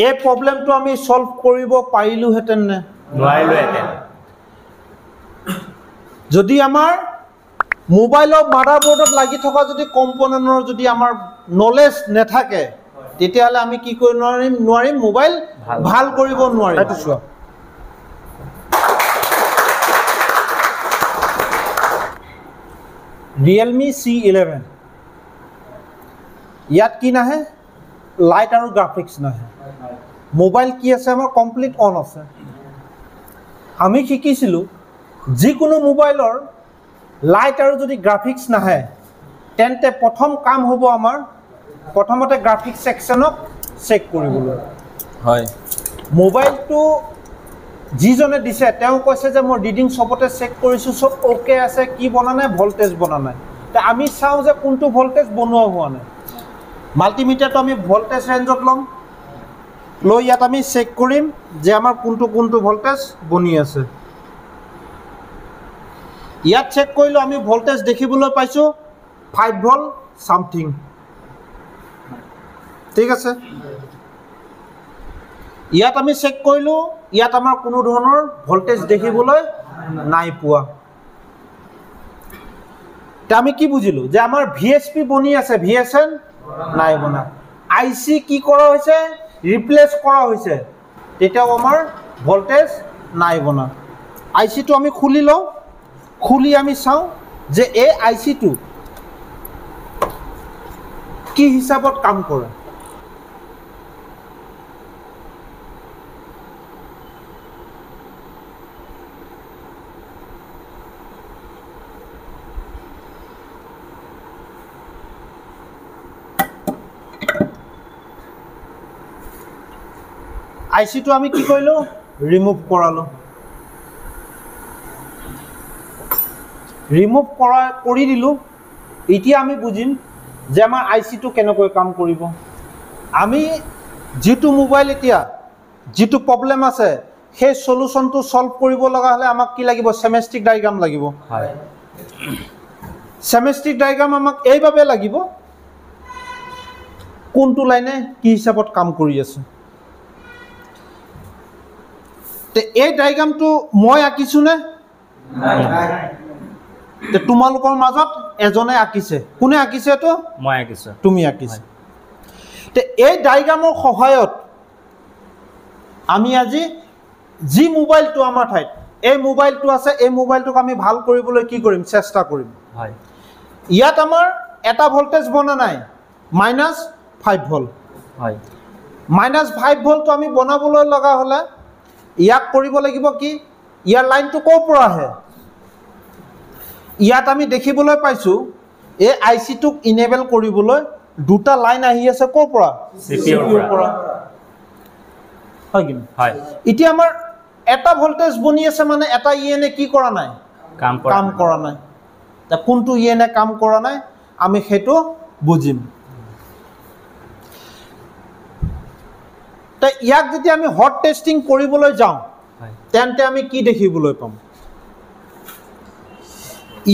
এই প্ৰবলেমটো আমি সলভ কৰিব পাৰিলোহেঁতেন নে নোৱাৰিলোহেঁতেন যদি আমাৰ মোবাইলৰ মাদাৰবোৰ্ডত লাগি থকা যদি কম্পোনেণ্টৰ যদি আমাৰ নলেজ নাথাকে তেতিয়াহ'লে আমি কি কৰিব নোৱাৰিম মোবাইল ভাল কৰিব নোৱাৰিম এইটো চোৱা Realme C11 ইয়াত কি নাহে লাইট আৰু গ্ৰাফিক্স নাহে মোবাইল কি আছে আমাৰ কমপ্লিট অন আছে আমি শিকিছিলো যিকোনো মোবাইলৰ লাইট আৰু যদি গ্ৰাফিক্স নাহে তেন্তে প্ৰথম কাম হ'ব আমাৰ প্ৰথমতে গ্ৰাফিক্স সেকশনক চেক কৰিবলৈ হয় মোবাইলটো যিজনে দিছে তেওঁ কৈছে যে মই ৰিডিং সবতে চেক কৰিছো সব ওকে আছে কি বনা নাই ভোল্টেজ বনা নাই তে আমি চাও যে কোনটো ভোল্টেজ বনোৱা হোৱা নাই মাল্টিমিটাৰটো আমি ভোল্টেজ ৰেঞ্জত লম লৈ ইয়াত আমি চেক কৰিম যে আমাৰ কোনটো ভোল্টেজ বনি আছে ইয়াত চেক কৰিলো আমি ভোল্টেজ দেখিবলৈ পাইছো 5 ভোল্ট সামথিং ঠিক আছে ইয়াত আমি চেক কৰিলো ইয়াত আমাৰ কোনো ধৰণৰ ভোল্টেজ দেখিবলৈ নাই পোৱা তে আমি কি বুজিলো যে আমাৰ ভিএসপি বনি আছে ভিএসএন নাই বনা আইসি কি কৰা হৈছে ৰিপ্লেস কৰা হৈছে তেতিয়াও আমাৰ ভোল্টেজ নাই বনা আইসিটো আমি খুলি লও খুলি আমি চাও যে এই আইসিটো কি হিচাপত কাম কৰে আইসিটো আমি কি কৰিলো ৰিমুভ কৰালো ৰিমুভ কৰি দিলো এতিয়া আমি বুজিম যে আমাৰ আইসিটো কেনেকৈ কাম কৰিব আমি যেটো মোবাইল এতিয়া যেটো প্ৰবলেম আছে সেই সলিউশনটো সলভ কৰিব লগা হলে আমাক কি লাগিব সেমেস্টিক ডায়াগ্ৰাম লাগিব হয় সেমেস্টিক ডায়াগ্ৰাম আমাক এইভাবে লাগিব কোনটো লাইনে কি হিচাপত কাম কৰি আছে তে এই ডায়াগ্ৰামটো মই আঁকিছো নে তে তোমালোকৰ মাজত এজনে আঁকিছে কোনে আঁকিছে তো মই আঁকিছো তুমি আঁকিছে তে এই ডায়াগ্ৰামৰ সহায়ত আমি আজি জি মোবাইলটো আমাৰ ঠাইত এই মোবাইলটো আছে এই মোবাইলটোক আমি ভাল কৰিবলৈ কি কৰিম চেষ্টা কৰিম হয় ইয়াত আমাৰ এটা ভোল্টেজ বনা নাই -5 ভোল্ট হয় -5 ভোল্টটো আমি বনাবলৈ লগা হলে ইয়াক কৰিব লাগিব কি ইয়াৰ লাইনটো ক'ৰ পৰা আহে ইয়াত আমি দেখিবলৈ পাইছো এই আইসিটোক ইনেবল কৰিবলৈ দুটা লাইন আহি আছে ক'ৰ পৰা CPU পৰা হয় কি হয় এতিয়া আমাৰ এটা ভোল্টেজ বনি আছে মানে এটা ইএনএ কি কৰা নাই কাম কৰা নাই তা কোনটো ইএনএ কাম কৰা নাই আমি হেতু বুজিম তা ইয়াক যদি আমি হট টেস্টিং কৰিবলৈ যাওঁ তেন্তে আমি কি দেখিবলৈ পাম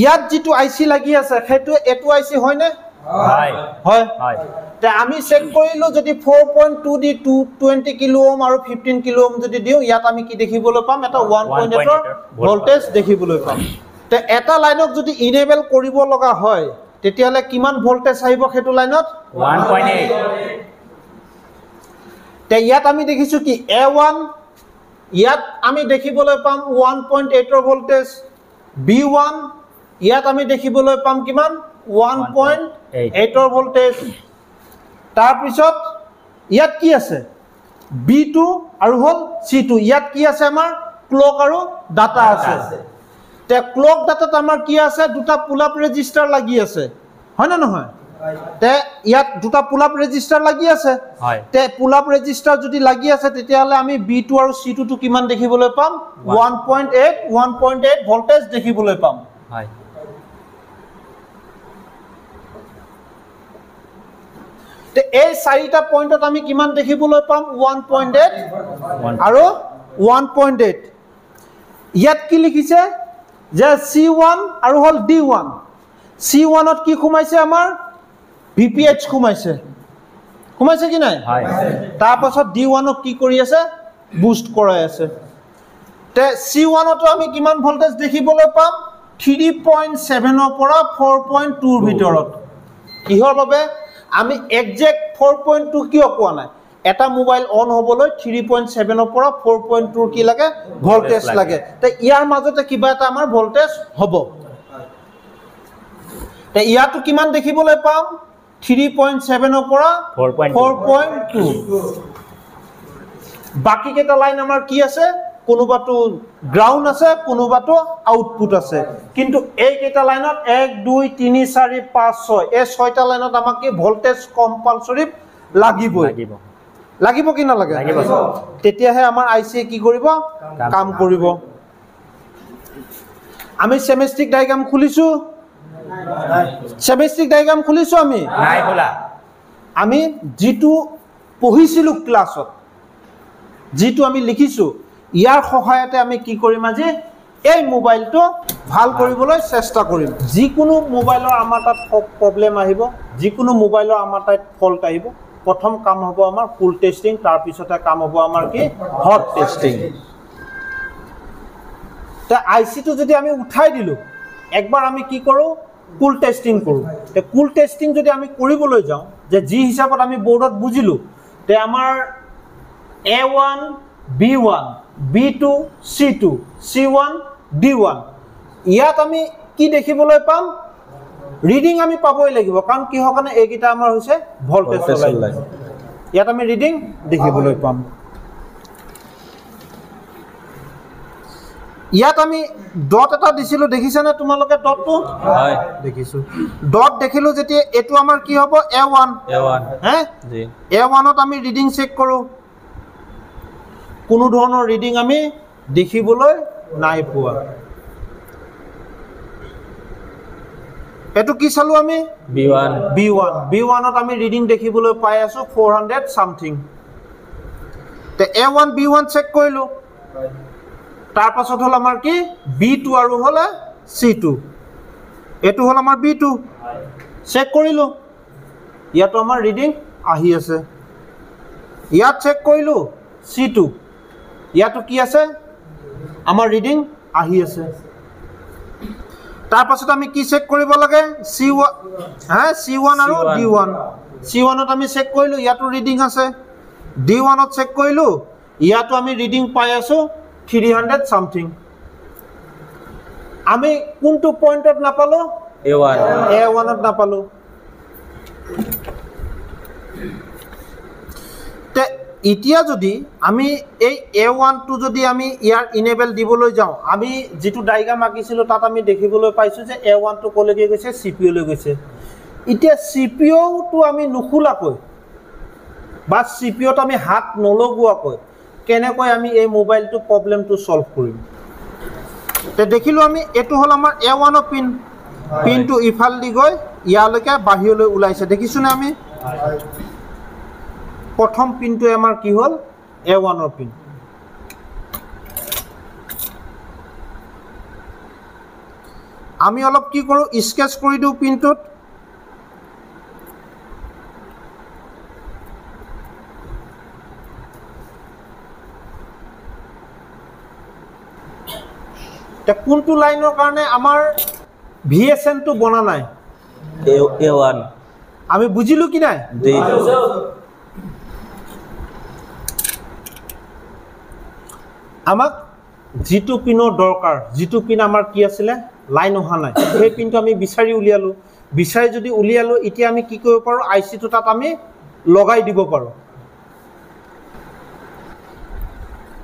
ইয়াত যেটো আইসি লাগি আছে হেতু এটো আইসি হয় নে হয় হয় হয় তে আমি চেক কৰিলো যদি 4.2 দি 220 কিলো ওম আৰু 15 কিলো ওম যদি দিও ইয়াত আমি কি দেখিবলৈ পাম এটা 1.8 ৰ ভোল্টেজ দেখিবলৈ পাম তে এটা লাইনক যদি ইনেবল কৰিব লগা হয় তেতিয়ালে কিমান ভোল্টেজ আহিব হেতু লাইনত 1.8 তে ইয়াত আমি দেখিছো কি A1 ইয়াত আমি দেখিবলৈ পাম 1.8 ৰ ভোল্টেজ B1 ইয়াত আমি দেখিবলৈ পাম কিমান 1.8 ৰ ভোল্টেজ তাৰ পিছত ইয়াত কি আছে B2 আৰু হল C2 ইয়াত কি আছে আমাৰ ক্লক আৰু ডাটা আছে তে ক্লক ডাটাত আমাৰ কি আছে দুটা পুল আপ ৰেজিস্টাৰ লাগি আছে হয় না নহয় তে ইয়াত দুটা পুল আপ ৰেজিস্টাৰ লাগি আছে হয় তে পুল আপ ৰেজিস্টাৰ যদি লাগি আছে তেতিয়ালে আমি B2 আৰু C2 টো কিমান দেখিবলৈ পাম 1.8 ভোল্টেজ দেখিবলৈ পাম হয় তে এই চাৰিটা পইণ্টত আমি কিমান দেখিবলৈ পাম 1.8 আৰু 1.8 ইয়াত কি লিখিছে যে C1 আৰু হল D1 C1 ত কি খুমাইছে আমাৰ VPH খুমাইছে সোমাইছে কি নাই হয় তাৰপাছত D1 কি কৰি আছে বুষ্ট কৰাই আছে তে C1 তো আমি কিমান ভোল্টেজ দেখিবলৈ পাম 3.7 ৰ পৰা 4.2 ৰ ভিতৰত কিহৰ বাবে আমি এক্সাক্ট 4.2 কিয় কোৱা নাই এটা মোবাইল অন হ'বলৈ 3.7 ৰ পৰা 4.2 কি লাগে ভোল্টেজ লাগে তে ইয়াৰ মাজতে কিবা এটা আমাৰ ভোল্টেজ হ'ব তে ইয়াটো কিমান দেখিবলৈ পাম 3.7 ৰ পৰা 4.2 বাকি কেটা লাইন আমাৰ কি আছে কোনোবাটো গ্ৰাউন্ড আছে কোনোবাটো আউটপুট আছে কিন্তু এই কেটা লাইনত 1 2 3 4 5 6 এই ছয়টা লাইনত আমাক কি ভোল্টেজ কম্পালসৰি লাগিব কি না লাগে তেতিয়াহে আমাৰ আইসি কি কৰিব কাম কৰিব আমি সেমিস্টিক ডায়াগ্ৰাম খুলিছো সেমিস্টিক ডায়াগ্ৰাম খুলিছো আমি নাই খোলা আমি যেটো পঢ়িছিলো ক্লাছত যেটো আমি লিখিছো ইয়াৰ সহায়তে আমি কি কৰিম আজি এই মোবাইলটো ভাল কৰিবলৈ চেষ্টা কৰিম যিকোনো মোবাইলৰ আমাৰ তাত প্ৰবলেম আহিব যিকোনো মোবাইলৰ আমাৰ তাত ফল্ট আহিব প্ৰথম কাম হ'ব আমাৰ ফুল টেস্টিং তাৰ পিছতে কাম হ'ব আমাৰ কি হট টেস্টিং তে আইসি টো যদি আমি উঠাই দিলো একবাৰ আমি কি কৰো কুল টেস্টিং কৰো তে কুল টেস্টিং যদি আমি কৰিবলৈ যাও যে জি হিচাপত আমি বোৰ্ডত বুজিলো তে আমাৰ A1 B1 B2 C2 C1 D1 ইয়াত আমি কি দেখিবলৈ পাম ৰিডিং আমি পাবই লাগিব কাৰণ কি হয় কাৰণে এইকিটা আমাৰ হৈছে ভোল্টেজ লাইন ইয়াত আমি ৰিডিং দেখিবলৈ পাম ইয়াত আমি ডট এটা দিছিলো দেখিছানে তোমালোকে ডটটো হয় দেখিছো ডট দেখিলো যেতিয়া এটো আমাৰ কি হ'ব A1 হে জি A1 ত আমি ৰিডিং চেক কৰো কোনো ধৰণৰ ৰিডিং আমি দেখিবলৈ নাই পোৱা এটো কি চালো আমি B1 ত আমি ৰিডিং দেখিবলৈ পাই আছো 400 সামথিং তে A1 B1 চেক কৰিলো তাৰ পাছত হল আমাৰ কি B2 আৰু হল C2 এটো হল আমাৰ B2 চেক কৰিলো ইয়াতো আমাৰ ৰিডিং আহি আছে ইয়াত চেক কৰিলো C2 ইয়াতো কি আছে আমাৰ ৰিডিং আহি আছে তাৰ পাছত আমি কি চেক কৰিব লাগে C1 আৰু D1 C1 ত আমি চেক কৰিলো ইয়াতো ৰিডিং আছে D1 ত চেক কৰিলো ইয়াতো আমি ৰিডিং পাই আছো 300 সামথিং আমি কোনটো পয়েন্টত নাপালো A1 ত নাপালো তে ইতিয়া যদি আমি এই A1 টো যদি আমি ইয়াৰ ইনেবল দিবলৈ যাও আমি যেটো ডায়াগ্ৰাম আঁকিছিলো তাত আমি দেখিবলৈ পাইছো যে A1 টো কলৈকে গৈছে CPU লৈ গৈছে ইতিয়া CPU টো আমি নুখুলাকৈ বা CPU ত আমি হাত নলগুৱাকৈ কেনেকৈ আমি এই মোবাইলটো প্ৰবলেমটো সলভ কৰিম তে দেখিলো আমি এটো হল আমাৰ A1 ৰ পিনটো ইফাল দি গৈ ইয়ালৈকে বাহিৰলৈ ওলাইছে দেখিছুনে আমি প্ৰথম পিনটো আমাৰ কি হল A1 ৰ পিন আমি অলপ কি কৰো স্কেচ কৰি দিও পিনটোত তে কোনটো লাইনৰ কাৰণে আমাৰ VSN টো বনা নাই A1 আমি বুজিলো কি নাই আমাক যেটো পিনৰ দৰকাৰ যেটো পিন আমাৰ কি আছিল লাইন অহা নাই সেই পিনটো আমি বিচাৰি উলিয়ালো বিচাৰি যদি উলিয়ালো এতিয়া আমি কি কৰিব পাৰো আইসি টো তাত আমি লগাই দিব পাৰো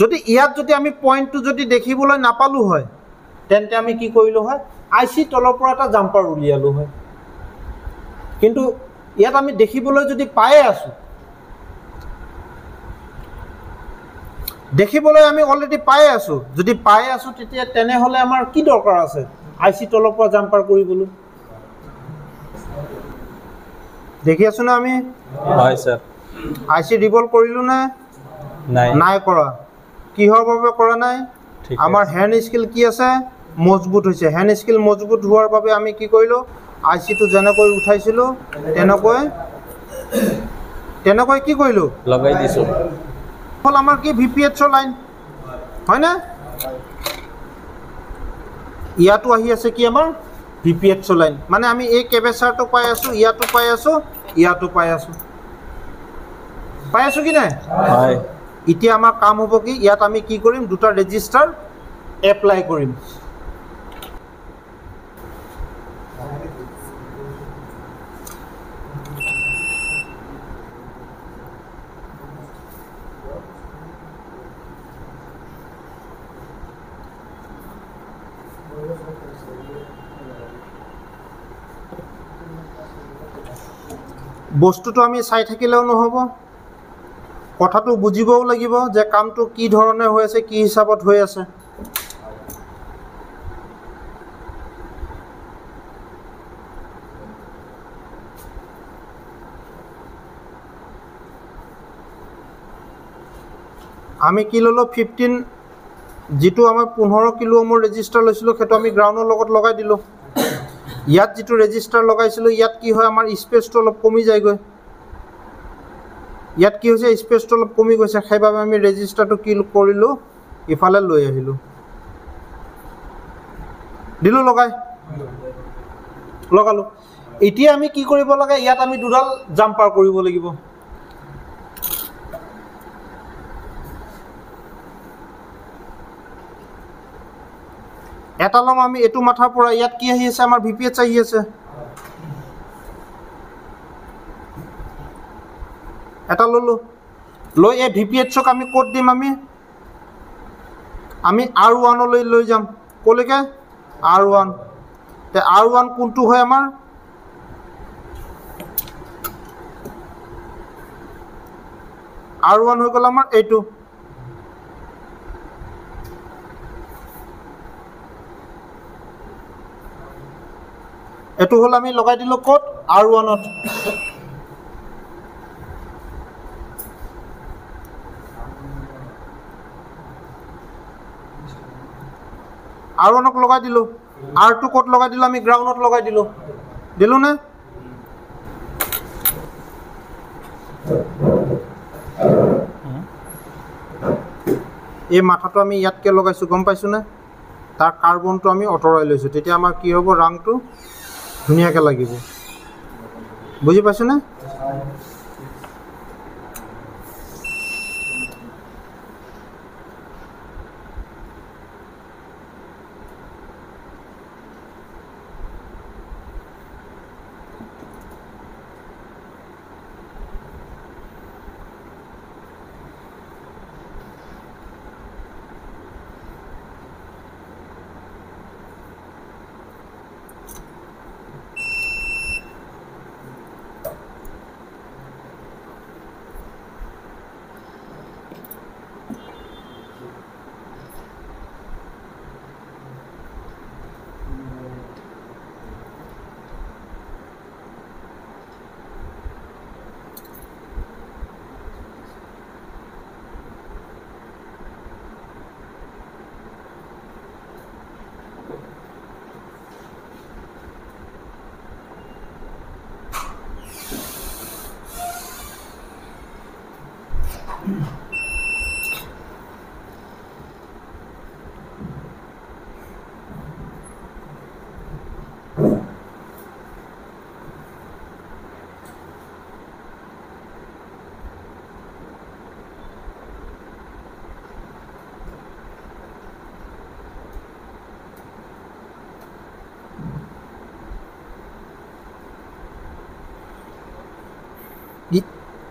যদি ইয়াত যদি আমি পয়েন্টটো যদি দেখিবলৈ নাপালো হয় তেন্তে আমি কি কৰিলো হয় আইসি তলৰ পৰা এটা জাম্পাৰ উলিয়ালো হয় কিন্তু ইয়াত আমি দেখিবলৈ যদি পাই আছো দেখিবলৈ আমি অলৰেডি পাই আছো যদি পাই আছো তেতিয়া তেনে হলে আমাৰ কি দৰকাৰ আছে আইসি তলৰ পৰা জাম্পাৰ কৰিবলৈ দেখি আছো না আমি হয় স্যাৰ আইসি ৰিভলভ কৰিলো না নাই কৰা কিহৰ বাবে কৰা নাই আমাৰ হ্যান্ড স্কিল কি আছে মজবুত হৈছে হ্যান্ড স্কিল মজবুত হোৱাৰ বাবে আমি কি কৰিলো আইসি টো জেনেকৈ উঠাইছিলো তেনেকৈ তেনেকৈ কি কৰিলোঁ লগাই দিছোঁ হ'ল আমাৰ কি VPH লাইন হয়নে ইয়াতো আহি আছে কি আমাৰ VPH লাইন মানে আমি এই কেবেচাৰটো পাই আছোঁ ইয়াতো পাই আছোঁ ইয়াতো পাই আছোঁ কি নাই হয় এতিয়া আমাৰ কাম হ'ব কি ইয়াত আমি কি কৰিম দুটা ৰেজিষ্টাৰ এপ্লাই কৰিম বস্তুটো আমি চাই থাকিলেও নহ'ব কথাটো বুজিবও লাগিব যে কামটো কি ধৰণে হৈ আছে কি হিচাপত হৈ আছে আমি কি ল'লোঁ 15 যিটো আমাৰ 15 কিলো ওমৰ ৰেজিষ্টাৰ লৈছিলোঁ সেইটো আমি গ্ৰাউণ্ডৰ লগত লগাই দিলোঁ ইয়াত যিটো ৰেজিষ্টাৰ লগাইছিলোঁ ইয়াত কি হয় আমাৰ স্পেচটো অলপ কমি যায়গৈ ইয়াত কি হৈছে স্পেচটো অলপ কমি গৈছে সেইবাবে আমি ৰেজিষ্টাৰটো কি কৰিলোঁ ইফালে লৈ আহিলোঁ দিলোঁ লগালোঁ এতিয়া আমি কি কৰিব লাগে ইয়াত আমি দুডাল জাম্পাৰ কৰিব লাগিব এটা ল'ম আমি এইটো মাথাৰ পৰা ইয়াত কি আহি আছে আমাৰ VPH আহি আছে এটা ল'লোঁ লৈ এই VPH-ক আমি ক'ত দিম আমি R1 লৈ যাম ক'লৈকে R1 তে R1 কোনটো হয় আমাৰ R1 হৈ গ'ল আমাৰ এইটো এইটো হ'ল আমি লগাই দিলোঁ ক'ত R1ত R1ক লগাই দিলোঁ R2 ক'ত লগাই দিলোঁ আমি গ্ৰাউণ্ডত লগাই দিলোঁ নে এই মাথাটো আমি ইয়াতকে লগাইছোঁ গম পাইছোঁ নে তাৰ কাৰ্বনটো আমি আঁতৰাই লৈছোঁ তেতিয়া আমাৰ কি হ'ব ৰংটো ধুনীয়াকৈ লাগিব বুজি পাইছোঁ নে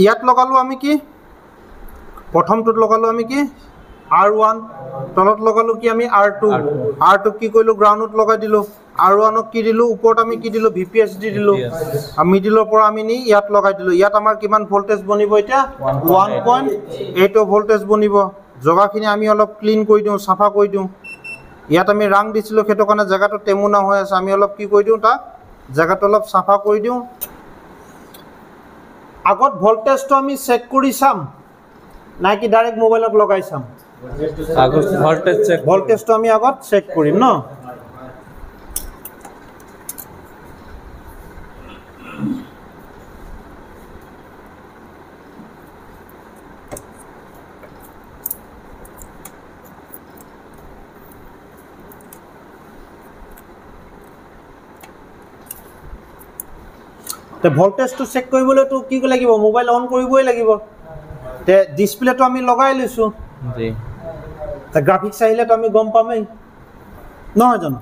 ইয়াত লগালোঁ আমি কি প্ৰথমটোত লগালোঁ আমি কি R1 তলত লগালোঁ কি আমি R2 কি কৰিলোঁ গ্ৰাউণ্ডত লগাই দিলোঁ R1ক কি দিলোঁ ওপৰত আমি কি দিলোঁ VPH দি দিলোঁ আৰু মিডিলৰ পৰা আমি নি ইয়াত লগাই দিলোঁ ইয়াত আমাৰ কিমান ভোল্টেজ বনিব এতিয়া 1.8 ভোল্টেজ বনিব জগাখিনি আমি অলপ ক্লিন কৰি দিওঁ চাফা কৰি দিওঁ ইয়াত আমি ৰাং দিছিলোঁ সেইটো কাৰণে জেগাটো টেমুনা হৈ আছে আমি অলপ কি কৰি দিওঁ তাক জেগাটো অলপ চাফা কৰি দিওঁ আগত ভোল্টেজটো আমি চেক কৰি চাম না কি ডাইৰেক্ট মোবাইলত লগাই চাম আগত ভোল্টেজটো আমি আগত চেক কৰিম ন তে ভল্টেজটো চেক কৰিবলৈতো কি লাগিব মোবাইল অন কৰিবই লাগিব তে ডিসপ্লেটো আমি লগাই লৈছো জি তে গ্ৰাফিক্স আহিলে তো আমি গম পামেই নহয় জানো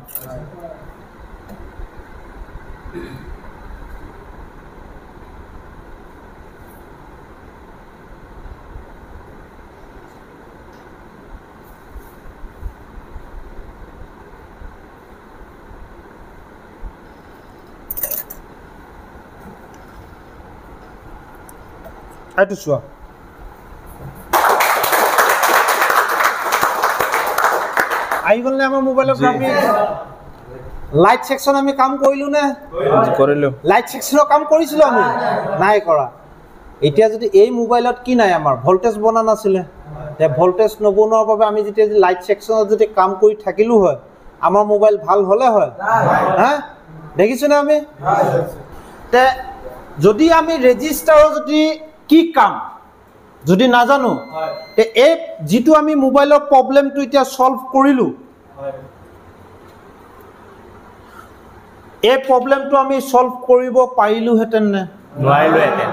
এইটো চোৱা আহি গ'ল নে আমাৰ মোবাইলৰ গ্ৰাফিক্স লাইট সেকশন আমি কাম কৰিলো নে কৰিলো লাইট সেকশনৰ কাম কৰিছিলো আমি নাই কৰা এতিয়া যদি এই মোবাইলত কি নাই আমাৰ ভল্টেজ বনা নাছিলে তে ভল্টেজ নবনোৱাৰ বাবে আমি যেতিয়া লাইট সেকশনত যদি কাম কৰি থাকিলো হয় আমাৰ মোবাইল ভাল হলে হয় হা দেখিছো না আমি তে যদি আমি ৰেজিস্টাৰৰ যদি কি কাম যদি নাজানো তে এই যেটো আমি মোবাইলৰ প্ৰবলেমটো এতিয়া সলভ কৰিলো এই প্ৰবলেমটো আমি সলভ কৰিব পাৰিলো হেতেন নে নোৱাৰিলো এতে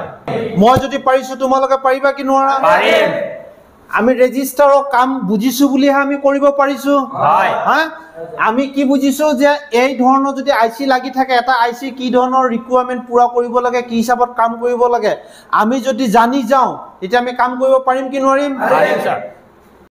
মই যদি পাৰিছো তোমালোকে পাৰিবা কি নোৱাৰা পাৰিম আমি ৰেজিস্টাৰৰ কাম বুজিছো বুলিহে আমি কৰিব পাৰিছো হয় হা আমি কি বুজিছো যে এই ধৰণৰ যদি আইসি লাগি থাকে এটা আইসি কি ধৰণৰ ৰিকুৱাৰমেন্ট পুৰা কৰিব লাগে কি হিচাপত কাম কৰিব লাগে আমি যদি জানি যাও তেতিয়া আমি কাম কৰিব পাৰিম কি নোৱাৰিম পাৰিম স্যাৰ